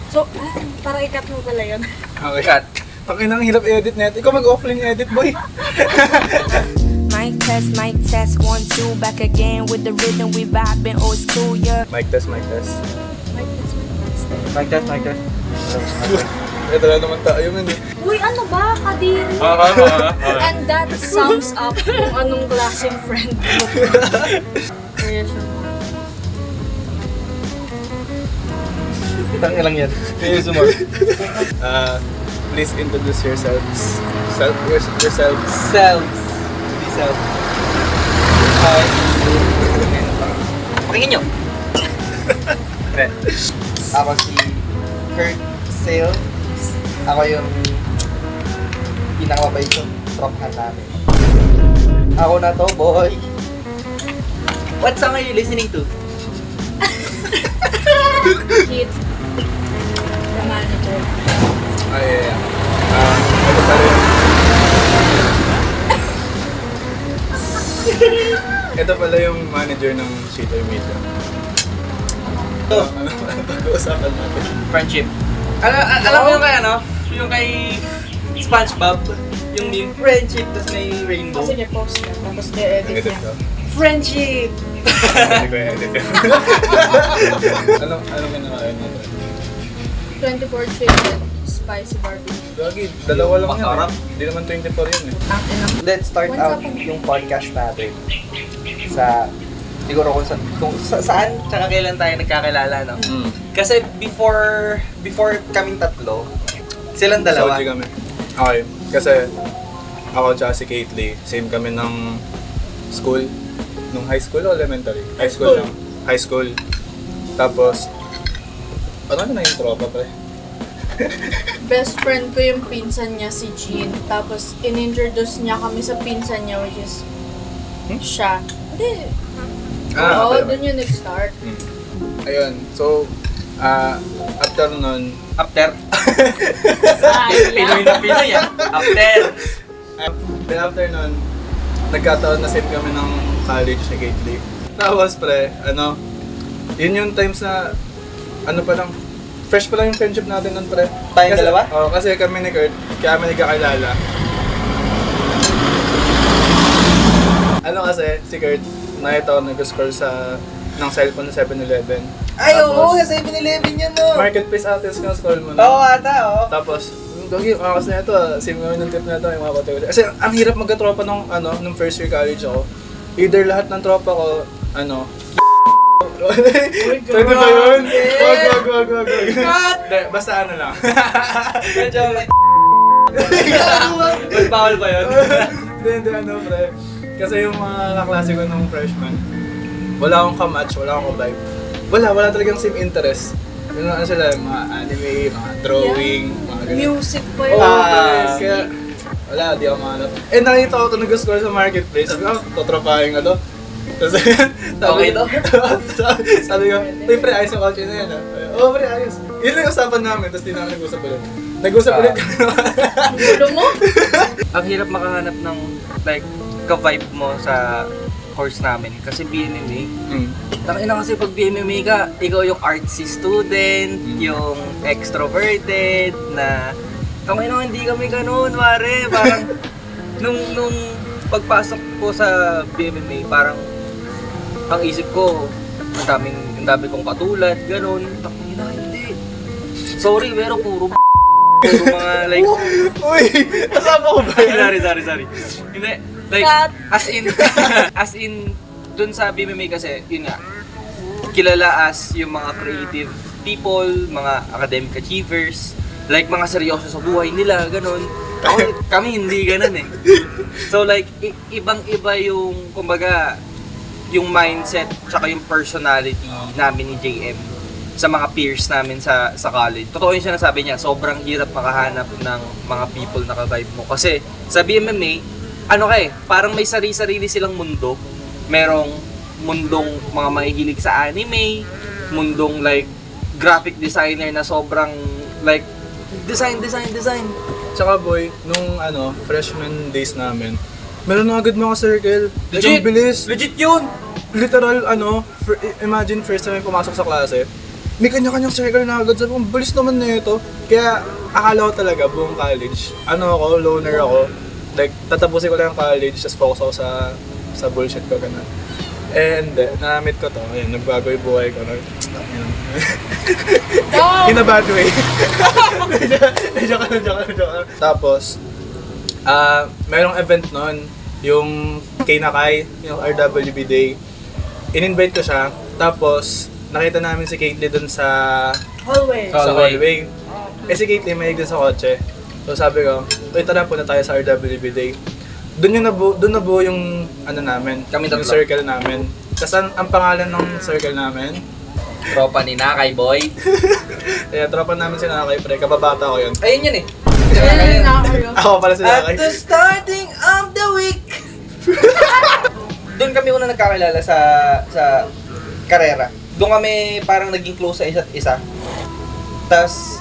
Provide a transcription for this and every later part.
So, para i-cut mo pala yun. Okay, cut. Pakinang hirap edit net. Ikaw mag-offline edit, boy. Mic test, 1, 2, back again with the rhythm we vibing old school, yeah. Mic test, mic test. Mic test. Ito na naman tayo man eh. Uy, ano ba? Kadiri. And that sums up kung anong klaseng friend mo. Kaya siya. Tangin lang yan. Kaya sumag. Please introduce yourselves. Yourselves. Selves. Be self. Hi. Pakinggan nyo. Ako si Kurt Sale. Ako yung pinakamabait yung tropahan namin. Ako na to, boy. What song are you listening to? Kid. The manager. Ay, ito pala yung... Ito pala yung manager ng Cheater Media. Ano pag-uusapan natin? Friendship. Alam mo yung kay ano? Yung kay SpongeBob. Yung meme, friendship, tapos may rainbow. Sige, post ka. Tapos Ang i-edit edit niya. ko. Friendship! Hindi ko i-edit yun. Anong kinakain natin? 24 chicken, spicy barbecue. Lagi, dalawa lang yan Masarap. eh. Hindi naman 24 yun eh. Ang inang. Let's start Once out upon- yung podcast natin sa siguro kung saan tsaka kailan tayo nagkakilala, no? Kasi before kaming tatlo, silang dalawa. Soji kami. Okay, kasi ako tsaka si Kate Lee, same kami ng school. Nung high school o elementary? High school lang. High school. Tapos, ano na yung tropa pre? Best friend ko yung pinsan niya, si Jean. Tapos, in-introduce niya kami sa pinsan niya, which is siya. Hindi. Oo, okay. dun yung nag-start. Ayun, so, after nun, After. Sayang. Pinoy na Pinoy, ah. After. then after nun, nagkataon na same kami ng college ni Kate Lee. Tapos pre, yun yung times na, pa lang, fresh pa lang yung friendship natin nun pre. Tayong Kasi- dalawa? Oo, kasi kami ni Kurt, kaya kami nagkakilala. Kasi, si Kurt, nakita ko nag-scroll ng cellphone sa 7-Eleven. Ay, oo, Tapos, sa 7-Eleven yan, no? Marketplace artist ka scroll mo Oo, na. ata, oo. Tapos, Gagi, akas na ito same kami ng tip na ito, yung mga kategory. Kasi ang hirap magka-tropa nung first year college ako. Either lahat ng tropa ko, Pwede ba yun? Wag. Hindi, basta lang. Medyo bawal ba yun? Hindi, pre. Kasi yung mga kaklase ko nung freshman, wala akong ka-match, wala akong ka-vibe. Wala talagang same interest. Yung sila, mga anime, mga drawing, mga ganun. Music pa Oo, yun. kaya wala, di ako mahanap. Nakita ko ito nag-score sa marketplace. Sabi ko, totropahin Tapos, Okay to? sabi ko, pre, ayos yung couch na yan Oo, pre, ayos. Yun lang yung usapan namin, tapos di namin nag-usap ulit. Nag-usap ulit kami. Gulo mo? Ang hirap makahanap ng like ka-vibe mo sa course namin kasi BMMA. Tangina kasi pag BMMA ka, ikaw yung artsy student, yung extroverted na tangina hindi kami ganoon, pare. Parang nung pagpasok ko sa BMMA, parang ang isip ko, ang dami kong katulad, ganoon. Tangina hindi. Sorry, pero puro mga like Uy, kasama ko ba yan? sorry. Hindi, like, Cut. as in, dun sa BMMA kasi, yun nga, kilala as yung mga creative people, mga academic achievers, like mga seryoso sa buhay nila, ganun. Kami hindi ganun eh. So like, ibang-iba yung, kumbaga, yung mindset, tsaka yung personality namin ni JM sa mga peers namin sa college. Totoo yung sinasabi niya, sobrang hirap makahanap ng mga people na ka-vibe mo. Kasi sa BMMA, parang may sarili-sarili silang mundo. Merong mundong mga mahihilig sa anime, mundong like graphic designer na sobrang like design. Tsaka boy, nung freshman days namin, meron na agad mga circle. Like, Legit! ang bilis. Legit yun! Literal, imagine first time pumasok sa klase, may kanya-kanyang circle na agad. Sabi ko, balis naman na ito. Kaya akala ko talaga buong college, loner ako. Like, tatapusin ko lang ang college, just focus ako sa bullshit ko, gano'n. And na-meet ko to, ayun, nagbago yung buhay ko. In a bad way. Joke lang. Tapos, merong event nun, yung kay Nakay, yung RWB Day. In-invite ko siya, tapos nakita namin si Caitlyn dun sa Hallway. hallway. Si Caitlyn may din sa kotse. So sabi ko, tara punta tayo sa RWB Day. Doon nabuo yung namin, Kami yung tatlo. circle namin. Kasi ang pangalan ng circle namin, Tropa ni Nakay, boy. tropa namin si Nakay, pre, kababata ko yun. Ayun yun eh. Ayun na kayo. Ako pala si Nakay. At the starting of the week. Doon kami una nagkakilala sa karera. Doon kami parang naging close sa isa't isa. Tas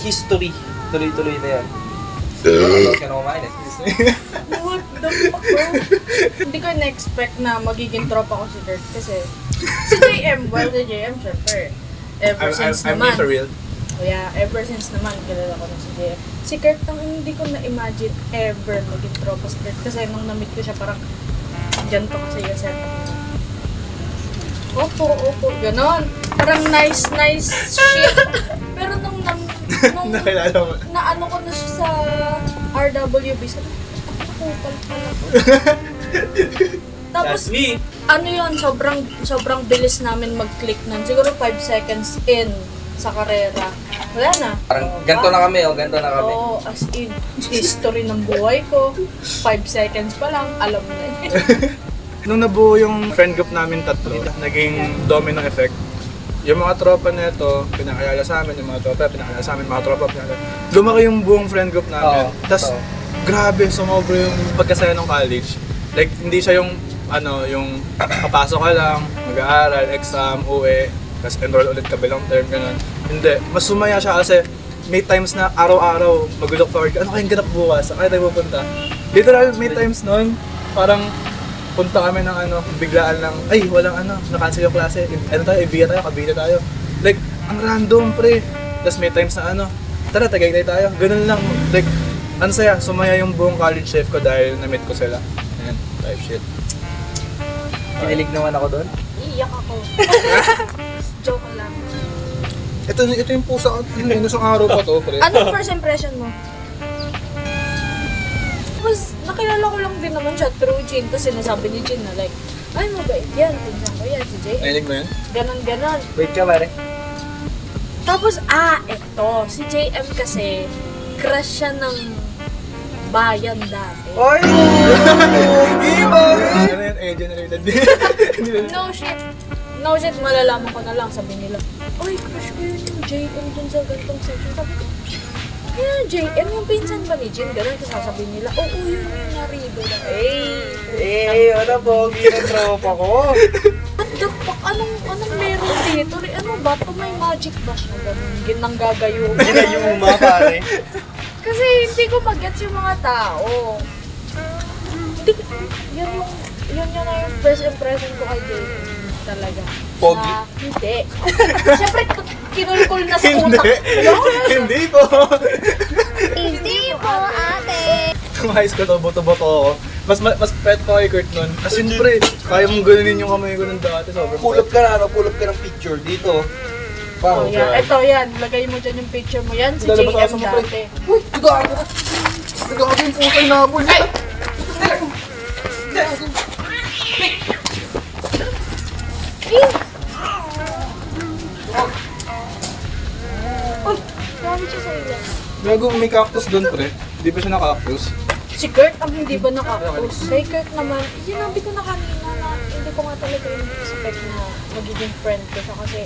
history. Tuloy-tuloy na yan. Kaya kumain eh. What the fuck, bro? Hindi ko na-expect na magiging tropa ko si Kurt kasi si JM, si JM, syempre. Ever since I'm naman. for real. Oh yeah, ever since naman, kilala ko na si JM. Si Kurt, ang hindi ko na-imagine ever maging tropa si Kurt kasi nung na-meet ko siya parang ganito kasi yung setup niya. Opo, ganon. Parang nice shit. Pero nung Nakilala mo. naano ko na siya sa RWB, sabi ko, ako pala ko. Tapos, That's me. ano yun, sobrang bilis namin mag-click nun. Siguro 5 seconds in sa karera. Wala na. Parang ganito na kami, ganito na kami. Oo, as in, history ng buhay ko. 5 seconds pa lang, alam na yun. Nung nabuo yung friend group namin tatlo, naging domino effect. Yung mga tropa na ito, pinakilala sa amin, yung mga tropa, pinakilala sa amin, mga tropa, pinakilala. Lumaki yung buong friend group namin. Tapos, grabe, sumobra yung pagkasaya ng college. Like, hindi siya yung, yung papasok ka lang, mag-aaral, exam, uwi, tapos enroll ulit kabilang term, gano'n. Hindi, mas sumaya siya kasi may times na araw-araw mag-look forward ka, ano kayong ganap bukas, saan tayo pupunta? Literal, may times nun, parang punta kami ng biglaan lang, ay walang na-cancel yung klase, ibiya tayo, kabila tayo. Like, ang random pre. Tapos may times na tara, Tagaytay tayo. Ganun lang, like, ang saya, sumaya yung buong college life ko dahil na-meet ko sila. Ayan, type shit. Kinilig naman ako doon. Iiyak ako. Joke lang. Ito yung pusa, isang araw pa to, pre. Anong first impression mo? Tapos, nakilala ko lang din naman siya through Jin. Kasi sinasabi ni Jin na like, ay mabait yan, pinsan ko yan, si JM. Nainig mo yan? Ganon. Wait ka, pare. Tapos, eto, si JM kasi, crush siya ng bayan dati. Oy! Hindi ba? Ano yan? generated. No shit, malalaman ko na lang, sabi nila, ay, crush ko yun yung JM dun sa gantong section. Sabi ko, JM, yung pinsan ba ni Jin? Ganun, kasi sasabihin nila, oo, yun yung narido na. Wala po, ginatropa ko. What the fuck? Anong meron dito? Ano ba? Ito may magic ba siya? Ganun, ginanggagayo. Ginayuma, pare. Kasi hindi ko mag-gets yung mga tao. Hindi, yun yung first impression ko kay JM. Talaga. Pogi? Hindi. Siyempre, kinulkul na sa utak. Hindi po. Hindi po, ate. Nung high school, boto-boto ako. Mas pet ko kay Kurt nun. As in, pre, kaya mong ganunin yung kamay ko ng dati. Sobrang Pull up ka na, pull up ka ng picture dito. Oh, yan. Ito, yan. Lagay mo dyan yung picture mo. Yan, si Lalabas JM ako sa dati. Uy, gago! Gago yung pusa yung nabol. Uy, dami siya sa ilan. Gago, may cactus doon, pre. Hindi pa siya na-cactus. Si Kurt ang hindi ba nakakapos? Kay Kurt naman, sinabi ko na kanina na hindi ko nga talaga in-expect na magiging friend ko siya kasi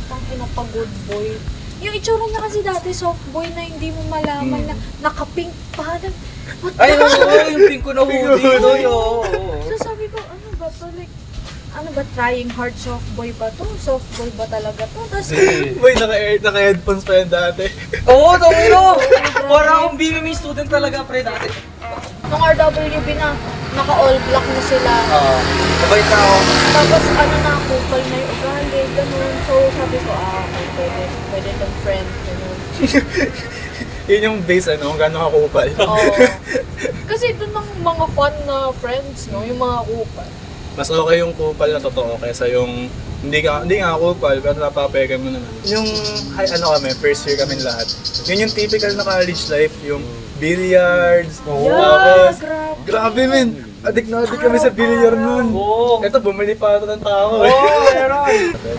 pang pa good boy. Yung itsura niya kasi dati soft boy na hindi mo malaman na nakapink pa. What the Ay, yung pink ko na hoodie. So sabi ko, ano ba to? Like, ano ba, trying hard soft boy ba to? Soft boy ba talaga to? Tapos, Boy, naka-headphones pa yan dati. Oo, tongino. Para akong BMMA student talaga, pre, dati. nung RWB na, naka-all black na sila. Mabait na ako. Tapos ano na, kupal na yung ugali. ganun. So, sabi ko, pwede tong friend, ganun. Yun yung base, ano, kung gano'ng kakupal. Oo. Kasi doon ang mga fun na friends, no? Yung mga kupal. Mas okay yung kupal na totoo kaysa yung hindi nga kupal pero napapeke mo naman. Yung kami, first year kami lahat. Yun yung typical na college life, yung billiards. Yeah, tapos, grabe. grabe men! Adik na adik kami sa billiard nun. Oo. Ito, bumili pa ito ng tao eh. Oo, meron.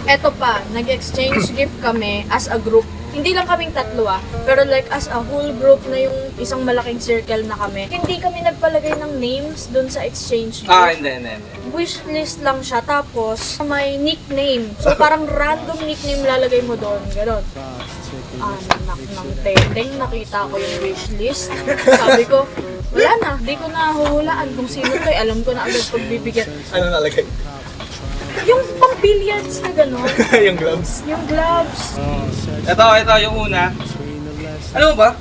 Eto pa, nag-exchange gift kami as a group. Hindi lang kaming tatlo pero like as a whole group na yung isang malaking circle na kami. Hindi kami nagpalagay ng names dun sa exchange gift. Hindi. Wish list lang siya, tapos may nickname. So parang random nickname lalagay mo doon, gano'n. Anak ng tendeng, nakita ko yung wish list. Sabi ko, wala na, di ko na huhulaan kung sino to, alam ko na agad pagbibigyan. Ano nalagay? Yung pang-billiards na gano'n, Yung gloves. yung gloves. Ito yung una. Ano ba?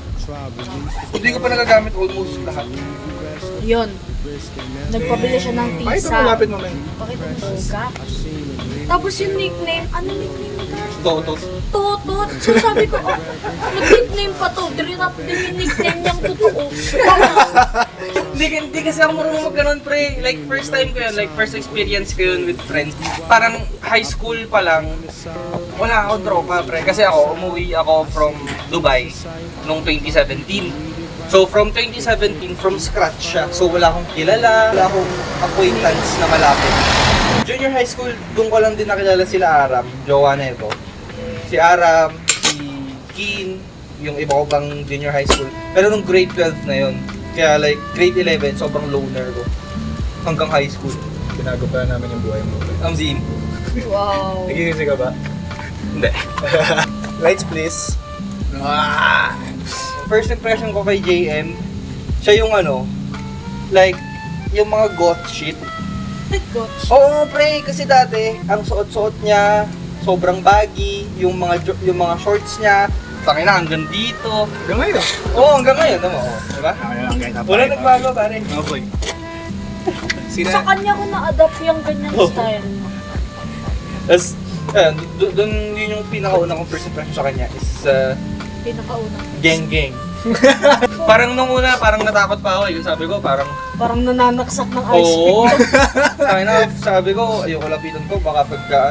Hindi ko pa nagagamit almost lahat. Yun. Nagpabili siya ng Ay, ito tisa. malapit mo men. Bakit ang boga? Tapos yung nickname, ano nickname mo na? Totot. Totot. So sabi ko, nag-nickname pa to. Drinap din yung nickname niyang totoo. Hindi kasi ako marunong mag-ganon, pre. Like, first time ko yun. Like, first experience ko yun with friends. Parang high school pa lang, wala akong tropa, pre. Kasi umuwi ako from Dubai noong 2017. So, from 2017, from scratch siya. So, wala akong kilala, wala akong acquaintance na malapit. Junior high school, doon ko lang din nakilala sila Aram, jowa na ito. Si Aram, si Keen, yung iba ko pang junior high school. Pero nung grade 12 na yun, kaya like grade 11, sobrang loner ko. Hanggang high school. Binago pa namin yung buhay mo. Zin. Wow. Nagigisi ka ba? Hindi. Lights please. Ah! First impression ko kay JM, siya yung like, yung mga goth shit. Gosh. Oo, pre, kasi dati, ang suot-suot niya, sobrang baggy, yung mga shorts niya, tangina hanggang dito. Hanggang ngayon. Oo, hanggang ngayon, tama mo, diba? Wala nagbago, pare. Okay. Sa kanya ko na-adapt yung ganyang style. Tapos, doon yun yung pinakauna kong first impression sa kanya is Pinakaunang. geng-geng. Parang nung una, parang natakot pa ako. Yung sabi ko, parang Parang nananaksak ng ice cream. oo. Sabi ko, ayoko lapitan ko, baka pagka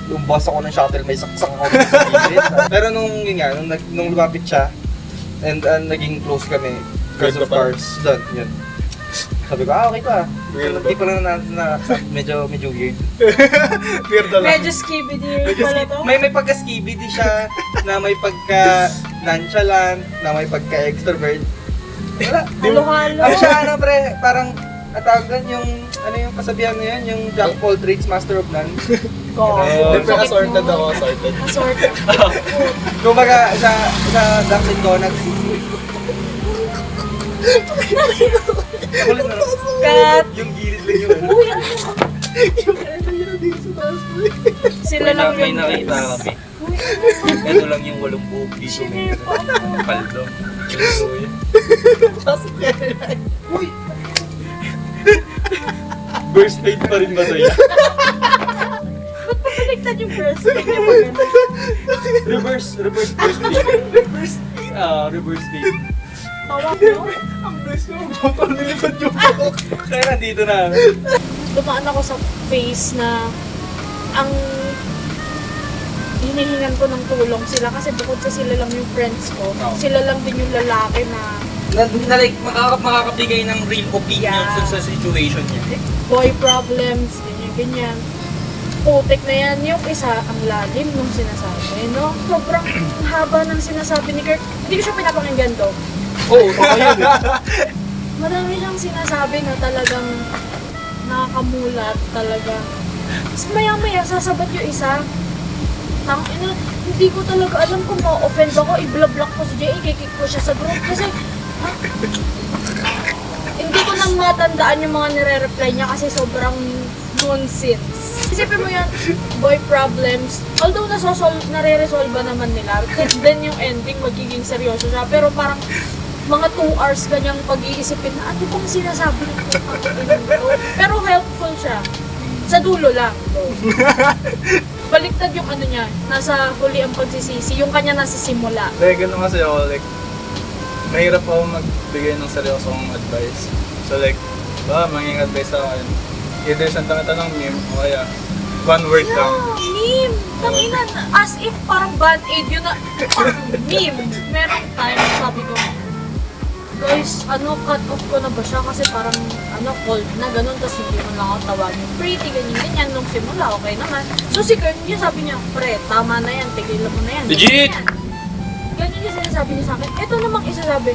lumbas ako ng shuttle, may saksak ako sa gilid. Pero yun nga, nung lumapit siya, and naging close kami, because of cars, doon, yun. Sabi ko, okay to ah. Hindi pa lang medyo weird. Weirdo lang. Medyo skibidi pala to. May pagka-skibidi siya, na may pagka-nonchalant, na may pagka-extrovert. Wala. Halo-halo. Siya pre, parang atagan yung, kasabihan na yun, yung Jack of all trades, master of none. God. Different assorted ako, assorted. Assorted. Kumbaga, sa Ducks and Donuts. Kulit na. Cut. Yung gilid lang yun. Uy, ano? Sila lang May yung nakita guys. kami. Uy, ano? Ito lang yung walong buhok dito. Shiner pa ako. Paldo. Uy, Burst fade pa rin ba sa'yo? ba't pa connected yung breast? Tingnan mo ganun. Reverse burst fade. Reverse fade. Tawag mo? Ang bless mo, botol nilipad yung buhok. Kaya nandito na. Dumaan ako sa phase na ang hinihingan ko ng tulong sila kasi bukod sa sila lang yung friends ko, sila lang din yung lalaki na Na like, makakabigay ng real opinion Yeah. sa situation niya. boy problems, ganyan. Putik na yan. Yung isa, ang lalim nung sinasabi, no? Sobrang haba ng sinasabi ni Kirk. Hindi ko siya pinapakinggan to. Oo, yun. Marami siyang sinasabi na talagang nakakamulat talaga. Tapos maya-maya, sasabat yung isa. Hindi ko talaga alam kung ma-offend ako. I-block ko si Jay, i-kick ko siya sa group. Kasi, hindi ko nang matandaan yung mga nire-reply niya kasi sobrang nonsense. Isipin mo yan, boy problems. Although nare-resolve naman nila, then yung ending magiging seryoso siya. Pero parang mga 2 hours kanyang pag-iisipin na ano bang sinasabi ko? Pero helpful siya. Sa dulo lang. baliktad yung ano niya, nasa huli ang pagsisisi, yung kanya nasa simula. Like, ganun kasi ako, like, mahirap ako magbigay ng seryosong advice. So like, manging advice sa akin. Either isang tanong meme, o kaya, one word lang. Meme! Tanginan, as if parang band-aid yun na, parang meme. Merong time, sabi ko, guys, cut off ko na ba siya kasi parang, cold na, ganun, tapos hindi mo lang ako tawagin. Pretty, ganyan, nung simula, okay naman. So si Kurt, yun sabi niya, pre, tama na yan, tigilan mo na yan. Legit! Ganyan yung sinasabi niya sa akin. Ito namang isasabi,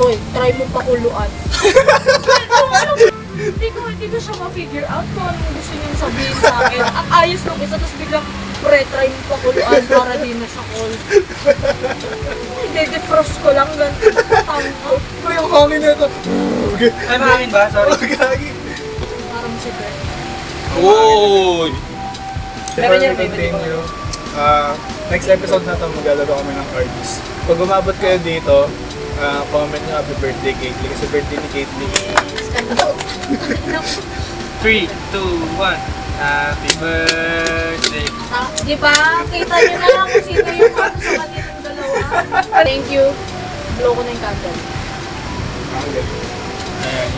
hoy, try mo pakuluan. Hindi ko siya ma-figure out kung anong gusto niyang sabihin sa akin. Ang ayos nung isa, tapos biglang, pre, try mo pakuluan para di na siya cold. Defrost ko lang, ganun. Tama. Pre, yung hangin na ito. Ay, mahangin ba? Sorry. Gagi. Parang si Kurt. Uy! Before we continue, next episode na ito, maglalaro kami ng cards. Pag umabot kayo dito, comment nyo happy birthday, Caitlyn. Kasi birthday ni Caitlyn. 3, 2, 1. Happy birthday. Di ba? Kita niyo na lang kung sino yung sa kanilang dalawa. Thank you. Blow ko na yung candle. Okay. Ayan,